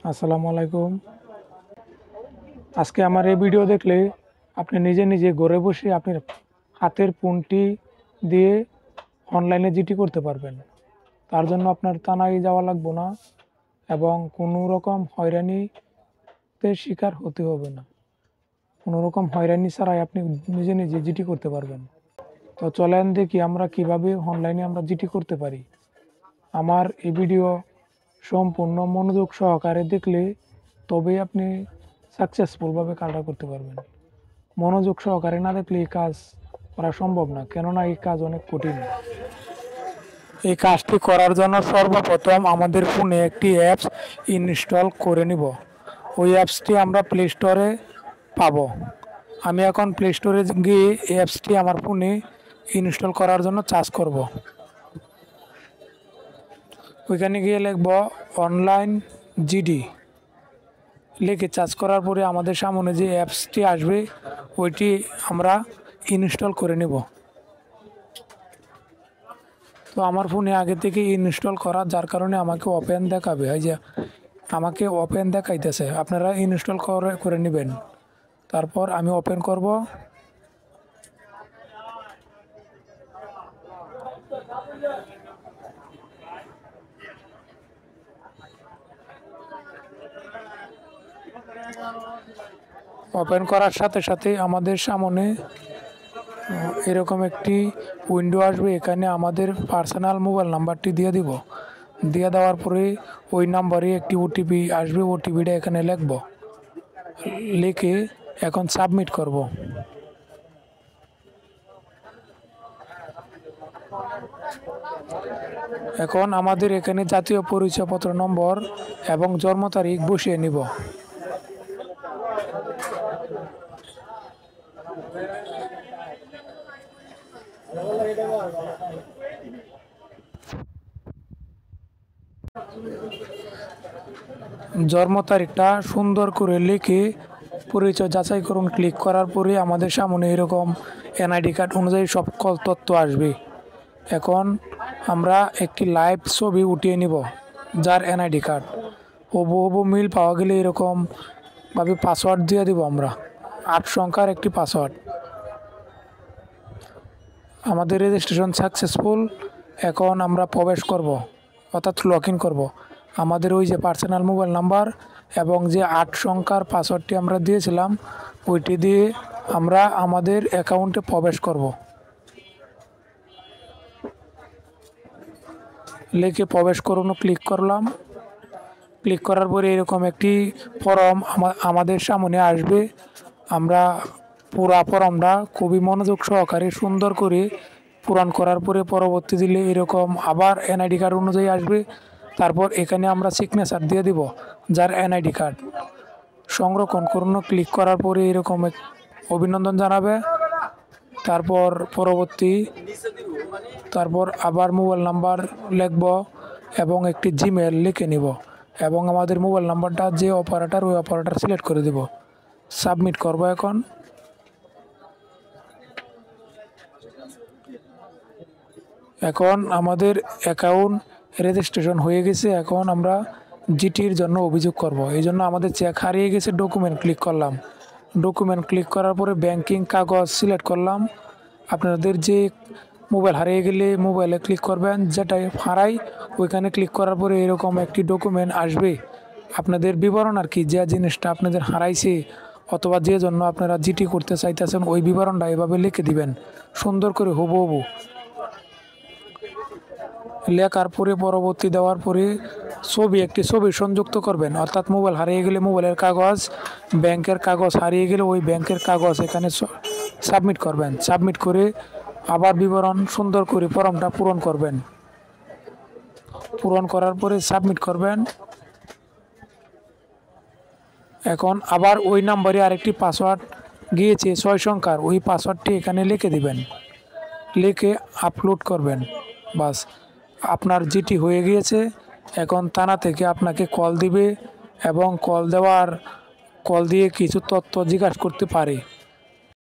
আসসালামু আলাইকুম। আজকে আমার এই ভিডিও দেখলে আপনি নিজে নিজে ঘরে বসে আপনার হাতের ফোনটি দিয়ে অনলাইনে জিটি করতে পারবেন। তার জন্য আপনার থানায় যাওয়া লাগবে না এবং কোনো রকম হয়রানিতে শিকার হতে হবে না। কোনো রকম হয়রানি ছাড়াই আপনি নিজে নিজে জিটি করতে পারবেন। তো চলেন দেখি আমরা কিভাবে অনলাইনে আমরা জিটি করতে পারি। আমার এই ভিডিও সম্পূর্ণ মনোযোগ সহকারে দেখলে তবেই আপনি সাকসেসফুলভাবে কাজটা করতে পারবেন। মনোযোগ সহকারে না দেখলে এই কাজ করা সম্ভব না, কেননা এই কাজ অনেক কঠিন। এই কাজটি করার জন্য সর্বপ্রথম আমাদের ফোনে একটি অ্যাপস ইনস্টল করে নিব। ওই অ্যাপসটি আমরা প্লে স্টোরে পাবো। আমি এখন প্লে স্টোরে গিয়ে অ্যাপসটি আমার ফোনে ইনস্টল করার জন্য চার্জ করব। ওইখানে গিয়ে লিখব অনলাইন জিডি। লিখে চার্জ করার পরে আমাদের সামনে যে অ্যাপসটি আসবে ওইটি আমরা ইনস্টল করে নেব। তো আমার ফোনে আগে থেকে ইনস্টল করা, যার কারণে আমাকে ওপেন দেখাবে। এই যে আমাকে ওপেন দেখাইতেছে, আপনারা ইনস্টল করে নেবেন। তারপর আমি ওপেন করব। ওপেন করার সাথে সাথে আমাদের সামনে এরকম একটি উইন্ডো আসবে। এখানে আমাদের পার্সোনাল মোবাইল নাম্বারটি দিয়ে দিব। দিয়ে দেওয়ার পরে ওই নাম্বারে একটি ওটিপি আসবে। ওটিপিটা এখানে লিখব, লিখে এখন সাবমিট করব। এখন আমাদের এখানে জাতীয় পরিচয়পত্র নম্বর এবং জন্ম তারিখ বসিয়ে নিব। জন্ম তারিখটা সুন্দর করে লিখে পরিচয় যাচাই করুন ক্লিক করার পরে আমাদের সামনে এরকম এনআইডি কার্ড অনুযায়ী সকল তথ্য আসবে। এখন আমরা একটি লাইভ ছবি উঠিয়ে নিব, যার এনআইডি কার্ড হুবহু মিল পাওয়া গেলে এরকমভাবে পাসওয়ার্ড দিয়ে দিব আমরা, 8 সংখ্যার একটি পাসওয়ার্ড। আমাদের রেজিস্ট্রেশন সাকসেসফুল। এখন আমরা প্রবেশ করব, অর্থাৎ লগ ইন করবো। আমাদের ওই যে পার্সোনাল মোবাইল নাম্বার এবং যে 8 সংখ্যার পাসওয়ার্ডটি আমরা দিয়েছিলাম ওইটি দিয়ে আমরা আমাদের অ্যাকাউন্টে প্রবেশ করব। লিখে প্রবেশ করুন ক্লিক করলাম। ক্লিক করার পরে এরকম একটি ফর্ম আমাদের সামনে আসবে। আমরা পুরা ফর্মটা খুবই মনোযোগ সহকারে সুন্দর করে পূরণ করার পরে পরবর্তী দিলে এরকম আবার এনআইডি কার্ড অনুযায়ী আসবে। তারপর এখানে আমরা সিগনেচার দিয়ে দিব, যার এনআইডি কার্ড সংরক্ষণ করুন। ক্লিক করার পরে এরকম অভিনন্দন জানাবে। তারপর আবার মোবাইল নাম্বার লিখব এবং একটি জিমেল লিখে নিব এবং আমাদের মোবাইল নাম্বারটা যে অপারেটর ওই অপারেটর সিলেক্ট করে দিব। সাবমিট করব। এখন আমাদের অ্যাকাউন্ট রেজিস্ট্রেশন হয়ে গেছে। এখন আমরা জিটির জন্য অভিযোগ করব। এই জন্য আমাদের চেক হারিয়ে গেছে, ডকুমেন্ট ক্লিক করলাম। ডকুমেন্ট ক্লিক করার পরে ব্যাংকিং কাগজ সিলেক্ট করলাম। আপনাদের যে মোবাইল হারিয়ে গেলে মোবাইলে ক্লিক করবেন, যেটা হারাই ওইখানে ক্লিক করার পরে এরকম একটি ডকুমেন্ট আসবে। আপনাদের বিবরণ আর কি, যে জিনিসটা আপনাদের হারাইছে অথবা যে জন্য আপনারা জিটি করতে চাইতেছেন ওই বিবরণটা এভাবে লিখে দিবেন সুন্দর করে হুবহু। লেখার পরে পরবর্তী দেওয়ার পরে একটি ছবি সংযুক্ত করবেন, অর্থাৎ মোবাইল হারিয়ে গেলে মোবাইলের কাগজ, ব্যাংকের কাগজ হারিয়ে গেলে ওই ব্যাংকের কাগজ এখানে সাবমিট করবেন। সাবমিট করে আবার বিবরণ সুন্দর করে ফর্মটা পূরণ করবেন। পূরণ করার পরে সাবমিট করবেন। এখন আবার ওই নাম্বারে আরেকটি পাসওয়ার্ড গিয়েছে 6 সংখ্যার, ওই পাসওয়ার্ডটি এখানে লিখে দিবেন। লিখে আপলোড করবেন। বাস, আপনার জিটি হয়ে গিয়েছে। এখন থানা থেকে আপনাকে কল দিবে এবং কল দিয়ে কিছু তথ্য জিজ্ঞাসা করতে পারে।